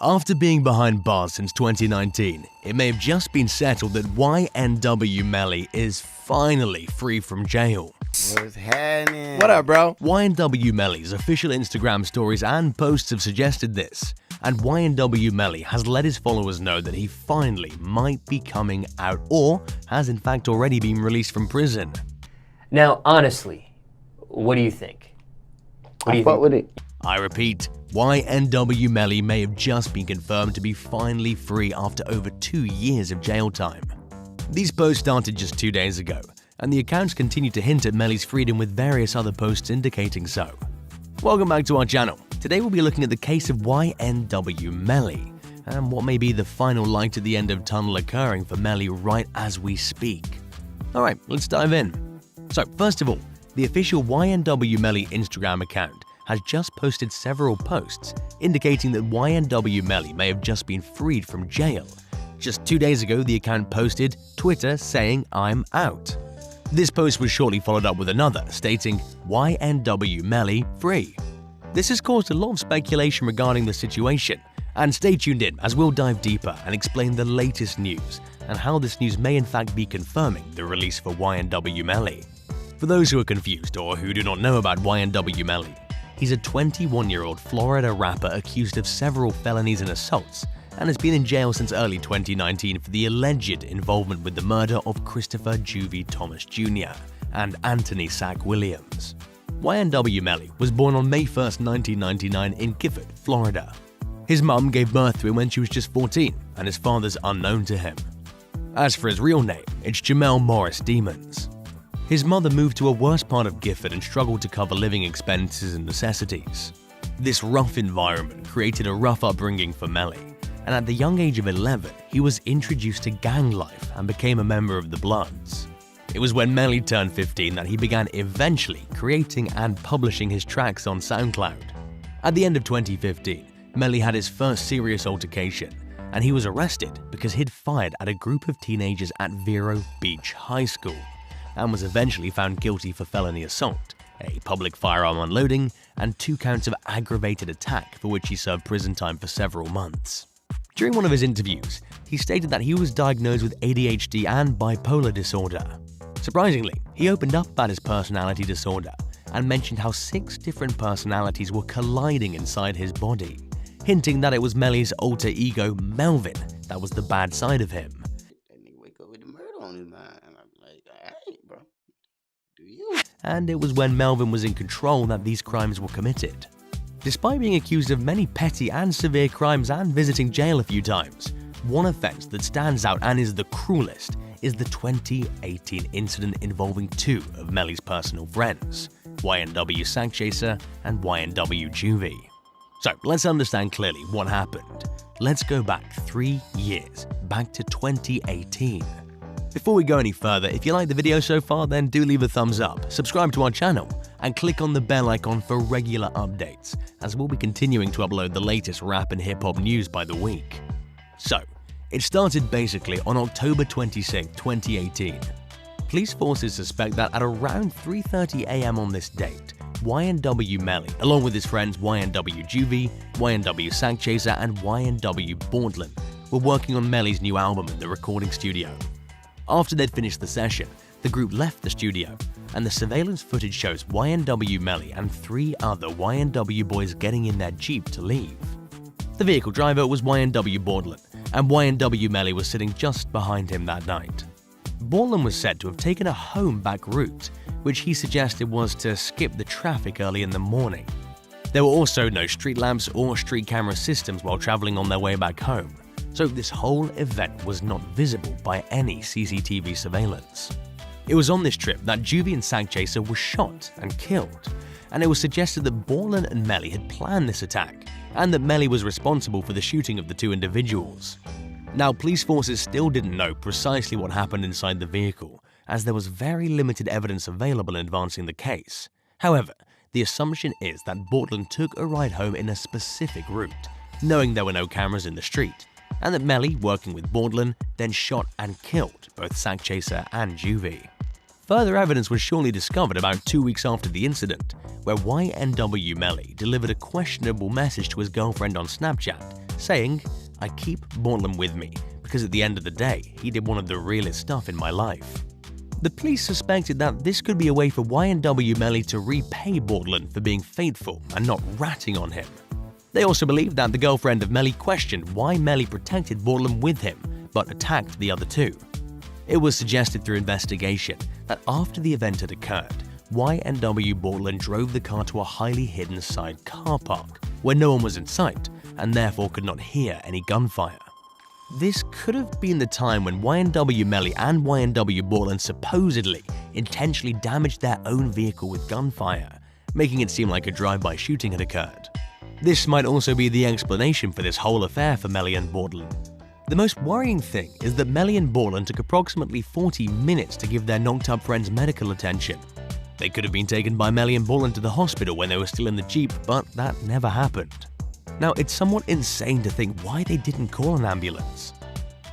After being behind bars since 2019, it may have just been settled that Ynw Melly is finally free from jail. What's happening? What up, bro? Ynw Melly's official Instagram stories and posts have suggested this, and Ynw Melly has let his followers know that he finally might be coming out, or has in fact already been released from prison. Now, honestly, what do you think? I fuck with it. I repeat, Ynw Melly may have just been confirmed to be finally free after over 2 years of jail time. These posts started just 2 days ago, and the accounts continue to hint at Melly's freedom with various other posts indicating so. Welcome back to our channel. Today we'll be looking at the case of Ynw Melly, and what may be the final light at the end of tunnel occurring for Melly right as we speak. Alright, let's dive in. So first of all, the official Ynw Melly Instagram account has just posted several posts indicating that Ynw Melly may have just been freed from jail. Just 2 days ago, the account posted Twitter saying, "I'm out." This post was shortly followed up with another stating, "Ynw Melly free." This has caused a lot of speculation regarding the situation, and stay tuned in as we'll dive deeper and explain the latest news and how this news may in fact be confirming the release for Ynw Melly. For those who are confused or who do not know about Ynw Melly, he's a 21-year-old Florida rapper accused of several felonies and assaults, and has been in jail since early 2019 for the alleged involvement with the murder of Christopher Juvie Thomas Jr. and Anthony Sack Williams. Ynw Melly was born on May 1, 1999 in Gifford, Florida. His mum gave birth to him when she was just 14, and his father's unknown to him. As for his real name, it's Jamel Morris Demons. His mother moved to a worse part of Gifford and struggled to cover living expenses and necessities. This rough environment created a rough upbringing for Melly, and at the young age of 11, he was introduced to gang life and became a member of the Bloods. It was when Melly turned 15 that he began eventually creating and publishing his tracks on SoundCloud. At the end of 2015, Melly had his first serious altercation, and he was arrested because he'd fired at a group of teenagers at Vero Beach High School, and was eventually found guilty for felony assault, a public firearm unloading, and 2 counts of aggravated attack for which he served prison time for several months. During one of his interviews, he stated that he was diagnosed with ADHD and bipolar disorder. Surprisingly, he opened up about his personality disorder and mentioned how 6 different personalities were colliding inside his body, hinting that it was Melly's alter ego Melvin that was the bad side of him. And it was when Melvin was in control that these crimes were committed. Despite being accused of many petty and severe crimes and visiting jail a few times, one offense that stands out and is the cruelest is the 2018 incident involving 2 of Melly's personal friends, Ynw Sackchaser and Ynw Juvie. So let's understand clearly what happened. Let's go back 3 years, back to 2018. Before we go any further, if you like the video so far, then do leave a thumbs up, subscribe to our channel, and click on the bell icon for regular updates, as we'll be continuing to upload the latest rap and hip-hop news by the week. So, it started basically on October 26, 2018. Police forces suspect that at around 3:30 AM on this date, Ynw Melly, along with his friends Ynw Juvie, Ynw Sackchaser, and Ynw Bordelin, were working on Melly's new album in the recording studio. After they'd finished the session, the group left the studio, and the surveillance footage shows Ynw Melly and 3 other Ynw boys getting in their Jeep to leave. The vehicle driver was Ynw Bordelin, and Ynw Melly was sitting just behind him that night. Bordelin was said to have taken a home-back route, which he suggested was to skip the traffic early in the morning. There were also no street lamps or street camera systems while traveling on their way back home, so this whole event was not visible by any CCTV surveillance. It was on this trip that Juvie and Sackchaser were shot and killed, and it was suggested that Bordelin and Melly had planned this attack, and that Melly was responsible for the shooting of the 2 individuals. Now, police forces still didn't know precisely what happened inside the vehicle, as there was very limited evidence available in advancing the case. However, the assumption is that Bordelin took a ride home in a specific route, knowing there were no cameras in the street, and that Melly, working with Bordelin, then shot and killed both Sackchaser and Juvie. Further evidence was shortly discovered about 2 weeks after the incident, where Ynw Melly delivered a questionable message to his girlfriend on Snapchat, saying, "I keep Bortlen with me because at the end of the day, he did one of the realest stuff in my life." The police suspected that this could be a way for Ynw Melly to repay Bortlen for being faithful and not ratting on him. They also believed that the girlfriend of Melly questioned why Melly protected Bortlen with him but attacked the other two. It was suggested through investigation that after the event had occurred, Ynw Bortlen drove the car to a highly hidden side car park where no one was in sight and therefore could not hear any gunfire. This could have been the time when Ynw Melly and Ynw Bortlen supposedly intentionally damaged their own vehicle with gunfire, making it seem like a drive-by shooting had occurred. This might also be the explanation for this whole affair for Melly and Bortlen. The most worrying thing is that Melly and Bortlen took approximately 40 minutes to give their knocked-up friends medical attention. They could have been taken by Melly and Bortlen to the hospital when they were still in the Jeep, but that never happened. Now, it's somewhat insane to think why they didn't call an ambulance.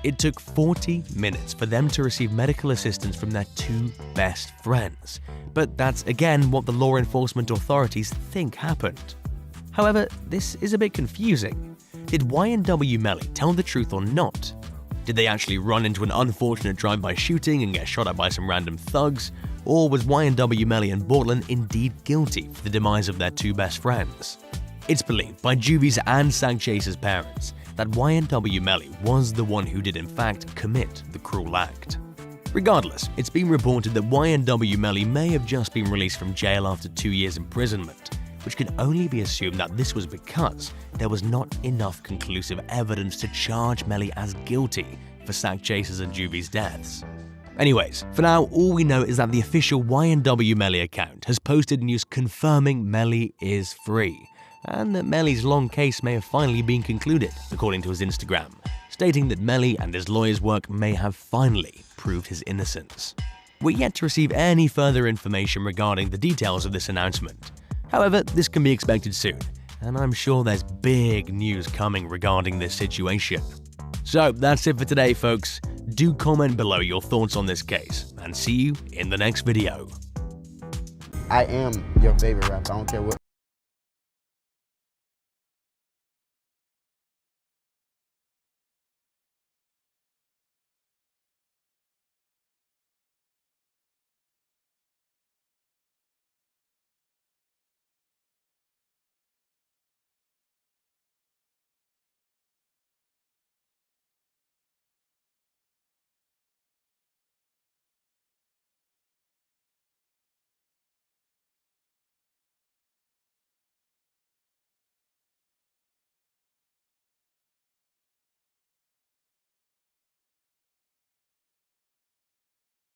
It took 40 minutes for them to receive medical assistance from their two best friends, but that's again what the law enforcement authorities think happened. However, this is a bit confusing. Did Ynw Melly tell the truth or not? Did they actually run into an unfortunate drive-by shooting and get shot at by some random thugs? Or was Ynw Melly and Bortlen indeed guilty for the demise of their two best friends? It's believed by Juvie's and Sagchase's parents that Ynw Melly was the one who did in fact commit the cruel act. Regardless, it's been reported that Ynw Melly may have just been released from jail after 2 years imprisonment, which can only be assumed that this was because there was not enough conclusive evidence to charge Melly as guilty for Sagchase's and Juvie's deaths. Anyways, for now, all we know is that the official Ynw Melly account has posted news confirming Melly is free, and that Melly's long case may have finally been concluded, according to his Instagram, stating that Melly and his lawyer's work may have finally proved his innocence. We're yet to receive any further information regarding the details of this announcement. However, this can be expected soon, and I'm sure there's big news coming regarding this situation. So that's it for today, folks. Do comment below your thoughts on this case, and see you in the next video. I am your favorite rapper. I don't care what.